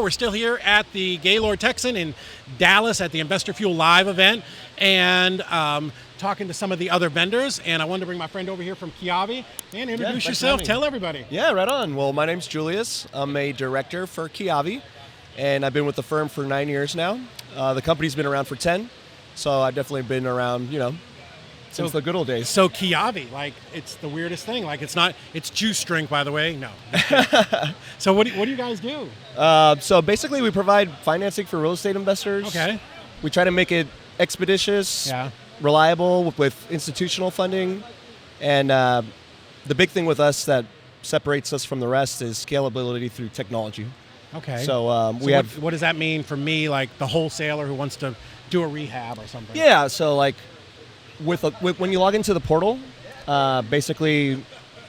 We're still here at the Gaylord Texan in Dallas at the Investor Fuel Live event, and talking to some of the other vendors. And I wanted to bring my friend over here from Kiavi. And introduce yourself. Tell everybody. Yeah, right on. Well, my name's Julius. I'm a director for Kiavi, and I've been with the firm for 9 years now. The company's been around for 10, so I've definitely been around, since the good old days. So Kiavi, like, it's the weirdest thing. Like, it's juice drink, by the way. No. So what do you guys do? So basically, we provide financing for real estate investors. Okay. We try to make it expeditious, reliable with institutional funding, and the big thing with us that separates us from the rest is scalability through technology. Okay. So what does that mean for me, like the wholesaler who wants to do a rehab or something? Yeah. So like when you log into the portal, basically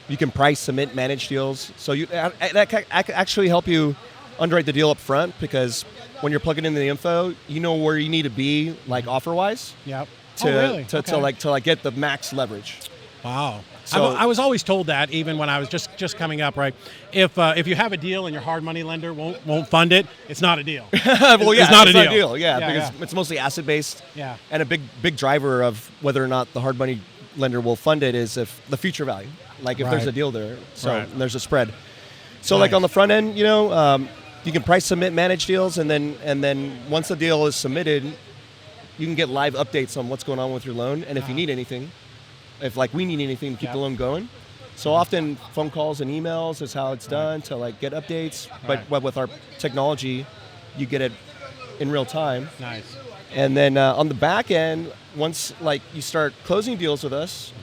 you can price, submit, manage deals. So that can actually help you underwrite the deal up front, because when you're plugging in the info, you know where you need to be, like offer wise. Yep. To get the max leverage. Wow. So I was always told that, even when I was just coming up, right? If you have a deal and your hard money lender won't fund it, it's not a deal. Well, yeah, it's not a deal. Because it's mostly asset based. Yeah. And a big driver of whether or not the hard money lender will fund it is if the future value, like if there's a deal there, so there's a spread. So like on the front end, you can price, submit, manage deals, and then once the deal is submitted, you can get live updates on what's going on with your loan, and if you need anything, if like we need anything to keep the loan going. So often phone calls and emails is how it's done to like get updates, but with our technology, you get it in real time. Nice. And then on the back end, once like you start closing deals with us,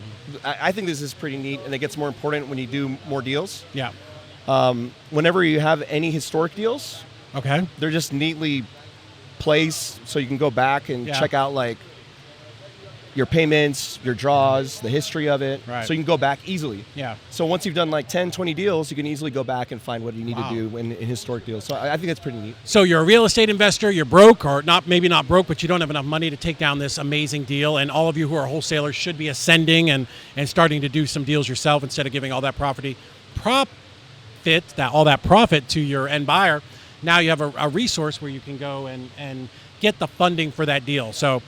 I think this is pretty neat, and it gets more important when you do more deals. Yeah. Whenever you have any historic deals, they're just neatly placed so you can go back and check out like your payments, your draws, the history of it. Right. So you can go back easily. Yeah. So once you've done like 10, 20 deals, you can easily go back and find what you need to do in historic deals. So I think that's pretty neat. So you're a real estate investor, you're broke, or maybe not broke, but you don't have enough money to take down this amazing deal. And all of you who are wholesalers should be ascending and starting to do some deals yourself instead of giving all that profit to your end buyer. Now you have a resource where you can go and get the funding for that deal. So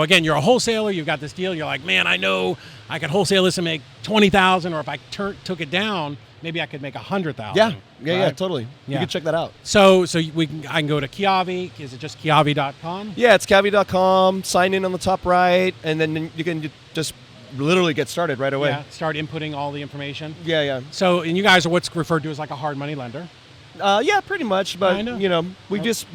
again, you're a wholesaler, you've got this deal, you're like, man, I know I could wholesale this and make $20,000, or if I took it down, maybe I could make $100,000. Yeah, totally. You can check that out. So I can go to Kiavi. Is it just Kiavi.com? Yeah, it's Kiavi.com. Sign in on the top right, and then you can just literally get started right away. Yeah, start inputting all the information. Yeah. So, and you guys are what's referred to as like a hard money lender. Yeah, pretty much. But we just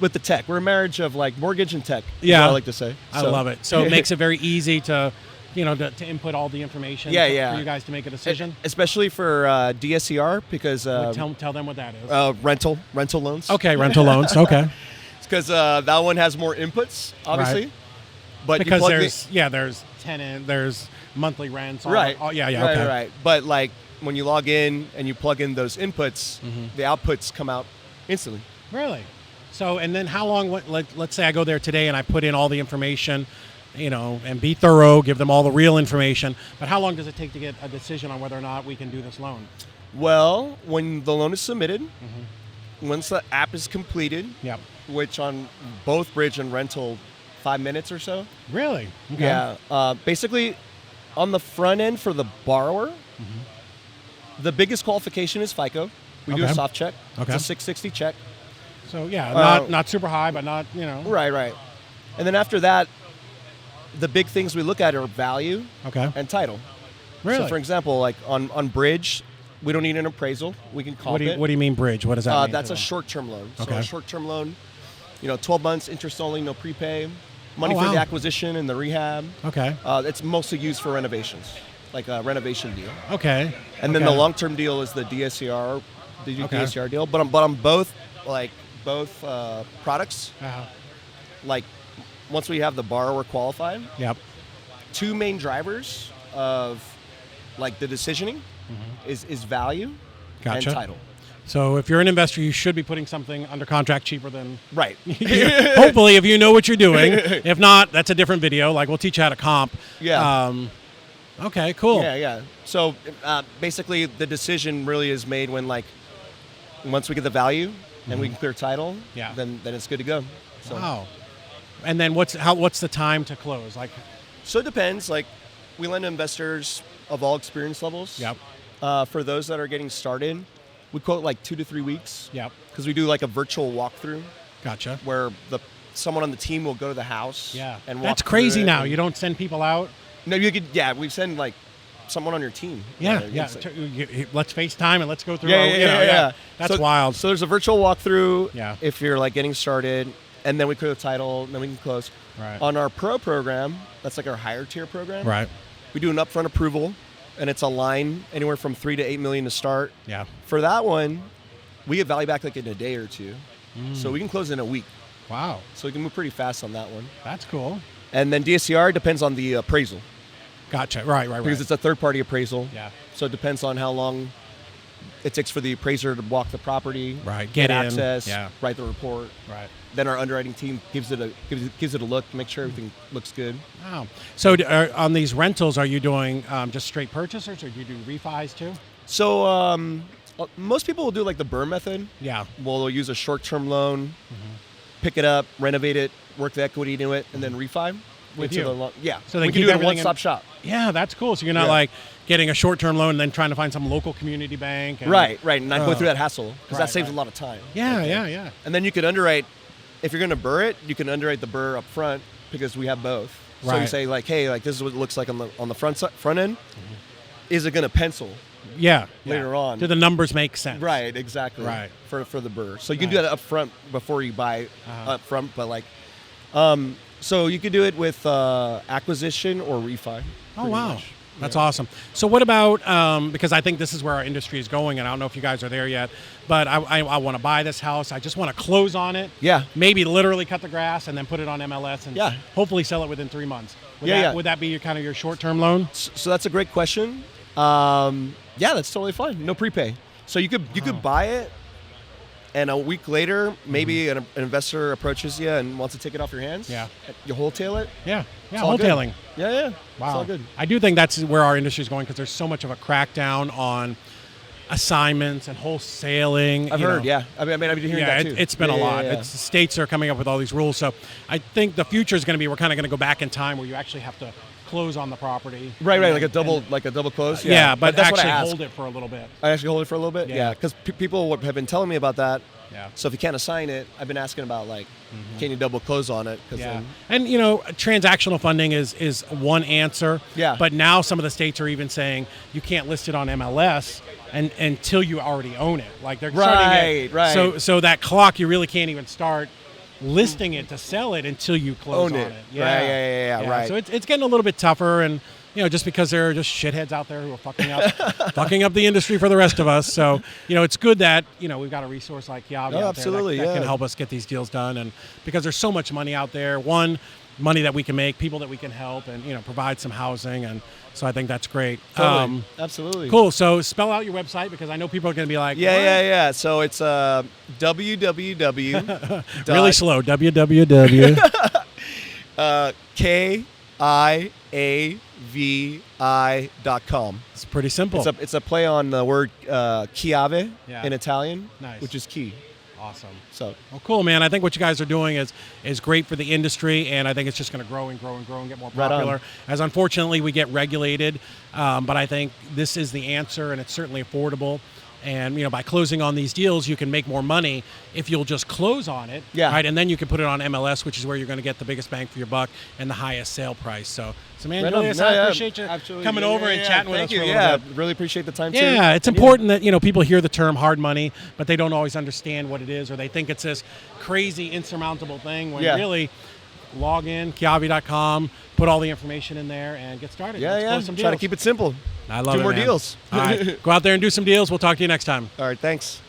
with the tech, we're a marriage of like mortgage and tech. Yeah, what I like to say. I love it. So it makes it very easy to input all the information. For you guys to make a decision. Especially for DSCR, because tell them what that is. Rental loans. Okay, rental loans. Okay. Because that one has more inputs, obviously. Right. But because there's tenant, there's monthly rents. Right. But like when you log in and you plug in those inputs, the outputs come out instantly. Really? So, and then how long? Let's say I go there today and I put in all the information, and be thorough, give them all the real information. But how long does it take to get a decision on whether or not we can do this loan? Well, when the loan is submitted, once the app is completed, which on both bridge and rental, 5 minutes or so. Really? Okay. Yeah. Basically, on the front end for the borrower, the biggest qualification is FICO. We do a soft check. It's a 660 check. So not super high, but not Right. And then after that, the big things we look at are value and title. Really? So for example, like on bridge, we don't need an appraisal. We can comp it. What do you mean bridge? What does that mean? That's a short-term loan. So a short-term loan, 12 months, interest only, no prepay, money for the acquisition and the rehab. Okay. It's mostly used for renovations, like a renovation deal. Okay. And then the long-term deal is the DSCR, DSCR deal. But on both products, like once we have the borrower qualified, two main drivers of like the decisioning is value and title. So if you're an investor, you should be putting something under contract cheaper than... Right. Hopefully, if you know what you're doing. If not, that's a different video. Like, we'll teach you how to comp. Yeah. Okay, cool. Yeah. So basically, the decision really is made when, like, once we get the value, and we can clear title, Yeah. then it's good to go. So. Wow. And then what's the time to close? Like, So it depends. Like, we lend to investors of all experience levels. Yep. For those that are getting started, we quote like 2 to 3 weeks. Yep. Because we do like a virtual walkthrough Gotcha. where someone on the team will go to the house. Yeah. And walk That's through crazy it now. and- You don't send people out. No, you could. Yeah, we send like someone on your team. Yeah. It's Yeah. like- Let's FaceTime and let's go through. Yeah. That's So- wild. So there's a virtual walkthrough. Yeah. If you're like getting started, and then we clear the title, and then we can close. Right. On our pro program, that's like our higher tier program. Right. We do an upfront approval, and it's a line anywhere from 3 to 8 million to start. Yeah. For that one, we get value back like in a day or two, so we can close in a week. Wow. So we can move pretty fast on that one. That's cool. And then DSCR depends on the appraisal Gotcha. Right. because it's a third-party appraisal. Yeah. So it depends on how long it takes for the appraiser to walk the property, Right. get Get in. access, Yeah. write the report. Right. Then our underwriting team gives it a look, make sure everything looks good. Wow. So on these rentals, are you doing just straight purchasers, or do you do refis too? So most people will do like the BRRRR method. Yeah. We'll use a short-term loan, pick it up, renovate it, work the equity into it, and then refi. With into you. Yeah. So they we keep can do it in a everything one-stop shop. Yeah, that's cool. So you're not Yeah. like getting a short-term loan and then trying to find some local community bank. And, Right, and not go through that hassle because Right, that saves right. a lot of time. Yeah, Okay. yeah. And then you could underwrite, if you're going to BRRRR it, you can underwrite the BRRRR up front because we have both. So you Right. say like, hey, like this is what it looks like on the front end. Is it going to pencil? Yeah. Later yeah. on. Do the numbers make sense? Right, exactly. Right. For the BRRRR. So you can Nice. do that up front before you buy Uh-huh. up front, but like, so you could do it with acquisition or refi. Oh, pretty wow. much. That's awesome. So what about, because I think this is where our industry is going, and I don't know if you guys are there yet, but I want to buy this house. I just want to close on it. Yeah. Maybe literally cut the grass and then put it on MLS and Yeah. hopefully sell it within 3 months. Yeah. Would that be your kind of your short-term loan? So that's a great question. Yeah, that's totally fine. No prepay. So you could buy it, and a week later, maybe an investor approaches you and wants to take it off your hands. Yeah. You wholesale it. Yeah. It's all good. Wholesaling. Yeah. Wow. It's all good. I do think that's where our industry is going because there's so much of a crackdown on assignments and wholesaling. I've heard. Yeah. I mean, I've been hearing that too. It's been a lot. Yeah. It's the states are coming up with all these rules. So I think the future is going to be we're kind of going to go back in time where you actually have to close on the property. Right. And Like a double close. yeah, but that's what I actually ask. hold it for a little bit. I actually hold it for a little bit. Yeah. Yeah, because people have been telling me about that. Yeah. So if you can't assign it, I've been asking about like, can you double close on it? 'Cause Yeah, then- and transactional funding is one answer. Yeah. But now some of the states are even saying you can't list it on MLS until you already own it. Like they're starting it. Right. So that clock you really can't even start listing it to sell it until you close Own on it. it. Yeah, right. So it's getting a little bit tougher, and just because there are just shitheads out there who are fucking up the industry for the rest of us. So it's good that we've got a resource like Kiavi out absolutely, there that can yeah. help us get these deals done, and because there's so much money out there. Money that we can make, people that we can help, and provide some housing, and so I think that's great. Totally. Absolutely. Cool. So spell out your website because I know people are going to be like, Yeah. So it's www. really slow. www. KIAVI.com. It's pretty simple. It's a play on the word Kiavi Yeah. in Italian, Nice. which is key. Awesome. So Well, cool, man. I think what you guys are doing is great for the industry, and I think it's just going to grow and grow and grow and get more Right on. popular. As unfortunately we get regulated, but I think this is the answer, and it's certainly affordable. And by closing on these deals, you can make more money if you'll just close on it, Yeah. right? And then you can put it on MLS, which is where you're going to get the biggest bang for your buck and the highest sale price. So man, Right on. Julius, No, I yeah, appreciate you absolutely. coming Yeah, over yeah, and yeah. chatting with Thank us you. for a Yeah, little bit. really appreciate the time too. Yeah, it's important that people hear the term hard money, but they don't always understand what it is, or they think it's this crazy insurmountable thing when Yeah. really log in, Kiavi.com, put all the information in there, and get started. Let's close some Try to deals. keep it simple. I love Do it, more man. deals. All right, go out there and do some deals. We'll talk to you next time. All right, thanks.